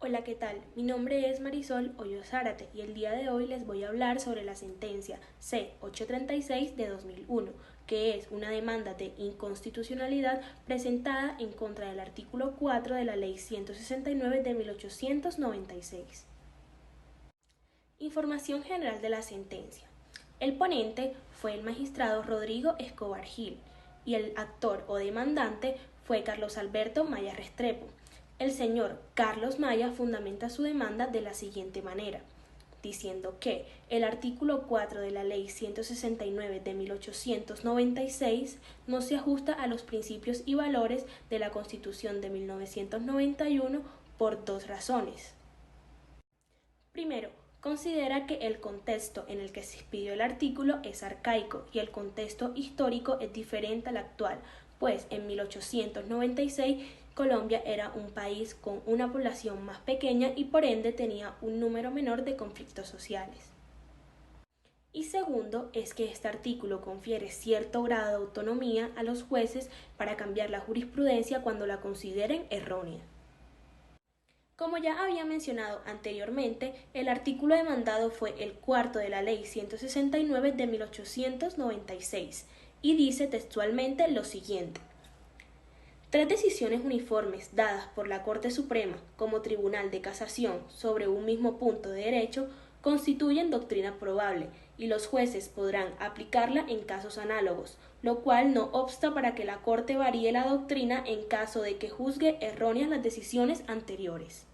Hola, ¿qué tal? Mi nombre es Marisol Hoyo Zárate y el día de hoy les voy a hablar sobre la sentencia C-836 de 2001, que es una demanda de inconstitucionalidad presentada en contra del artículo 4 de la Ley 169 de 1896. Información general de la sentencia. El ponente fue el magistrado Rodrigo Escobar Gil y el actor o demandante fue Carlos Alberto Maya Restrepo. El señor Carlos Maya fundamenta su demanda de la siguiente manera, diciendo que el artículo 4 de la Ley 169 de 1896 no se ajusta a los principios y valores de la Constitución de 1991 por dos razones. Primero, considera que el contexto en el que se expidió el artículo es arcaico y el contexto histórico es diferente al actual, pues en 1896 Colombia era un país con una población más pequeña y por ende tenía un número menor de conflictos sociales. Y segundo, es que este artículo confiere cierto grado de autonomía a los jueces para cambiar la jurisprudencia cuando la consideren errónea. Como ya había mencionado anteriormente, el artículo demandado fue el cuarto de la Ley 169 de 1896 y dice textualmente lo siguiente. Tres decisiones uniformes dadas por la Corte Suprema como Tribunal de Casación sobre un mismo punto de derecho constituyen doctrina probable y los jueces podrán aplicarla en casos análogos, lo cual no obsta para que la Corte varíe la doctrina en caso de que juzgue erróneas las decisiones anteriores.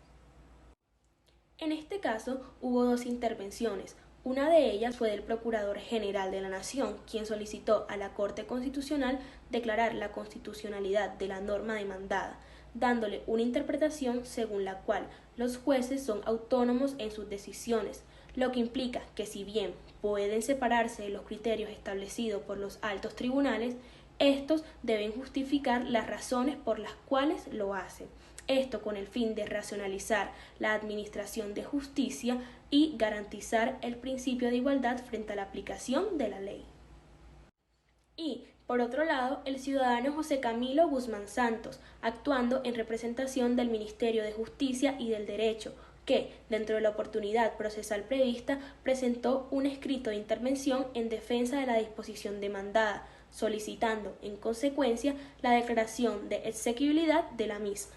En este caso hubo dos intervenciones. Una de ellas fue del Procurador General de la Nación, quien solicitó a la Corte Constitucional declarar la constitucionalidad de la norma demandada, dándole una interpretación según la cual los jueces son autónomos en sus decisiones, lo que implica que si bien pueden separarse de los criterios establecidos por los altos tribunales, estos deben justificar las razones por las cuales lo hacen. Esto con el fin de racionalizar la administración de justicia y garantizar el principio de igualdad frente a la aplicación de la ley. Y, por otro lado, el ciudadano José Camilo Guzmán Santos, actuando en representación del Ministerio de Justicia y del Derecho, que, dentro de la oportunidad procesal prevista, presentó un escrito de intervención en defensa de la disposición demandada, solicitando, en consecuencia, la declaración de exequibilidad de la misma.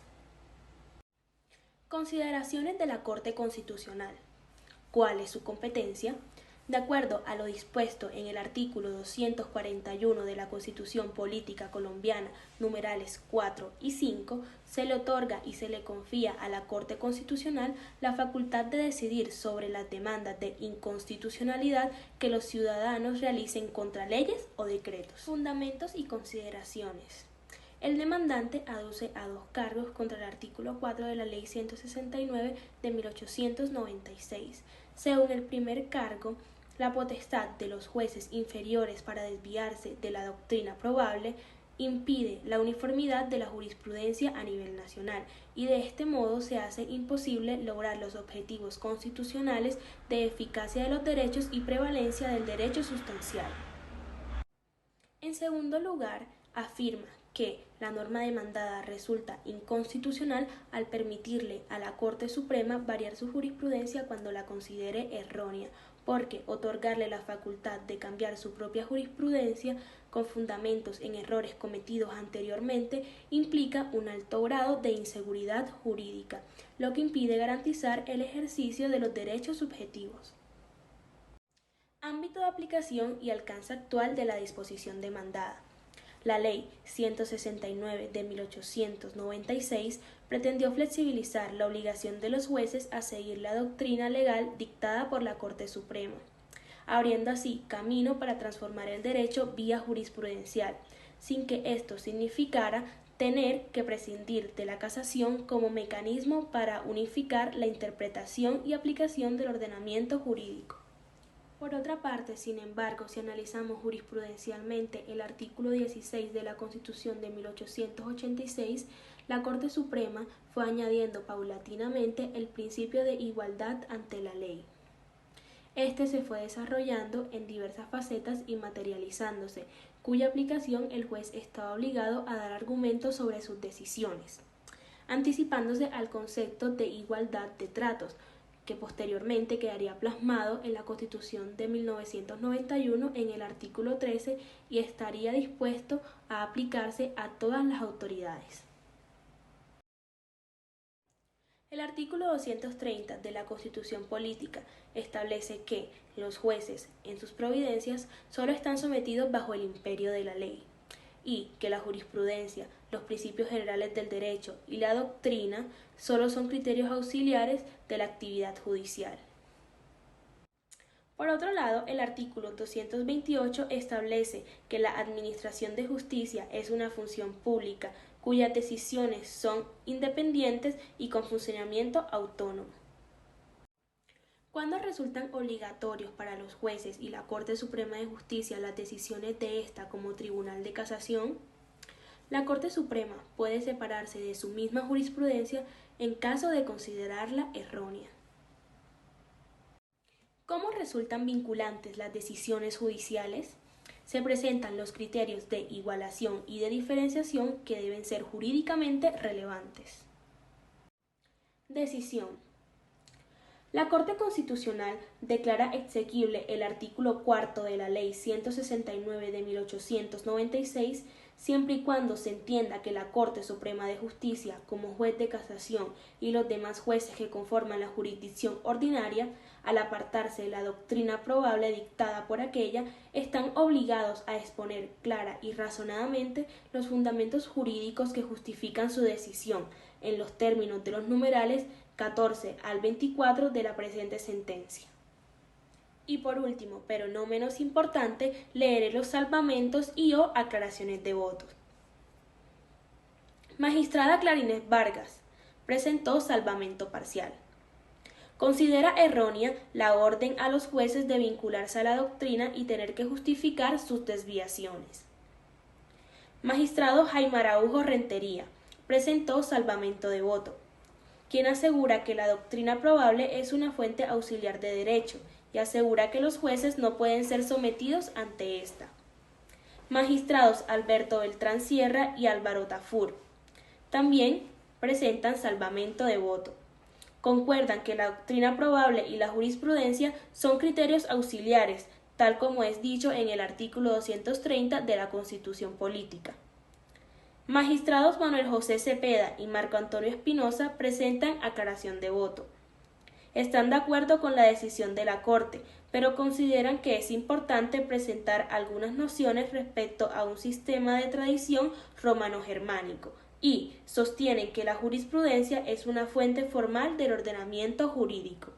Consideraciones de la Corte Constitucional. ¿Cuál es su competencia? De acuerdo a lo dispuesto en el artículo 241 de la Constitución Política Colombiana, numerales 4 y 5, se le otorga y se le confía a la Corte Constitucional la facultad de decidir sobre las demandas de inconstitucionalidad que los ciudadanos realicen contra leyes o decretos. Fundamentos y consideraciones. El demandante aduce a dos cargos contra el artículo 4 de la Ley 169 de 1896. Según el primer cargo, la potestad de los jueces inferiores para desviarse de la doctrina probable impide la uniformidad de la jurisprudencia a nivel nacional y de este modo se hace imposible lograr los objetivos constitucionales de eficacia de los derechos y prevalencia del derecho sustancial. En segundo lugar, afirma que la norma demandada resulta inconstitucional al permitirle a la Corte Suprema variar su jurisprudencia cuando la considere errónea, porque otorgarle la facultad de cambiar su propia jurisprudencia con fundamentos en errores cometidos anteriormente implica un alto grado de inseguridad jurídica, lo que impide garantizar el ejercicio de los derechos subjetivos. Ámbito de aplicación y alcance actual de la disposición demandada. La Ley 169 de 1896 pretendió flexibilizar la obligación de los jueces a seguir la doctrina legal dictada por la Corte Suprema, abriendo así camino para transformar el derecho vía jurisprudencial, sin que esto significara tener que prescindir de la casación como mecanismo para unificar la interpretación y aplicación del ordenamiento jurídico. Por otra parte, sin embargo, si analizamos jurisprudencialmente el artículo 16 de la Constitución de 1886, la Corte Suprema fue añadiendo paulatinamente el principio de igualdad ante la ley. Este se fue desarrollando en diversas facetas y materializándose, cuya aplicación el juez estaba obligado a dar argumentos sobre sus decisiones. anticipándose al concepto de igualdad de tratos, que posteriormente quedaría plasmado en la Constitución de 1991 en el artículo 13 y estaría dispuesto a aplicarse a todas las autoridades. El artículo 230 de la Constitución Política establece que los jueces, en sus providencias, solo están sometidos bajo el imperio de la ley, y que la jurisprudencia, los principios generales del derecho y la doctrina solo son criterios auxiliares de la actividad judicial. Por otro lado, el artículo 228 establece que la administración de justicia es una función pública cuyas decisiones son independientes y con funcionamiento autónomo. ¿Cuándo resultan obligatorios para los jueces y la Corte Suprema de Justicia las decisiones de esta como Tribunal de Casación? La Corte Suprema puede separarse de su misma jurisprudencia en caso de considerarla errónea. ¿Cómo resultan vinculantes las decisiones judiciales? Se presentan los criterios de igualación y de diferenciación que deben ser jurídicamente relevantes. Decisión. La Corte Constitucional declara exequible el artículo 4 de la Ley 169 de 1896 siempre y cuando se entienda que la Corte Suprema de Justicia, como juez de casación y los demás jueces que conforman la jurisdicción ordinaria, al apartarse de la doctrina probable dictada por aquella, están obligados a exponer clara y razonadamente los fundamentos jurídicos que justifican su decisión, en los términos de los numerales 14 al 24 de la presente sentencia. Y por último, pero no menos importante, leeré los salvamentos y o aclaraciones de votos. Magistrada Clarines Vargas presentó salvamento parcial. Considera errónea la orden a los jueces de vincularse a la doctrina y tener que justificar sus desviaciones. Magistrado Jaime Araujo Rentería presentó salvamento de voto, quien asegura que la doctrina probable es una fuente auxiliar de derecho y asegura que los jueces no pueden ser sometidos ante esta. Magistrados Alberto Beltrán Sierra y Álvaro Tafur también presentan salvamento de voto. Concuerdan que la doctrina probable y la jurisprudencia son criterios auxiliares, tal como es dicho en el artículo 230 de la Constitución Política. Magistrados Manuel José Cepeda y Marco Antonio Espinosa presentan aclaración de voto. Están de acuerdo con la decisión de la Corte, pero consideran que es importante presentar algunas nociones respecto a un sistema de tradición romano-germánico y sostienen que la jurisprudencia es una fuente formal del ordenamiento jurídico.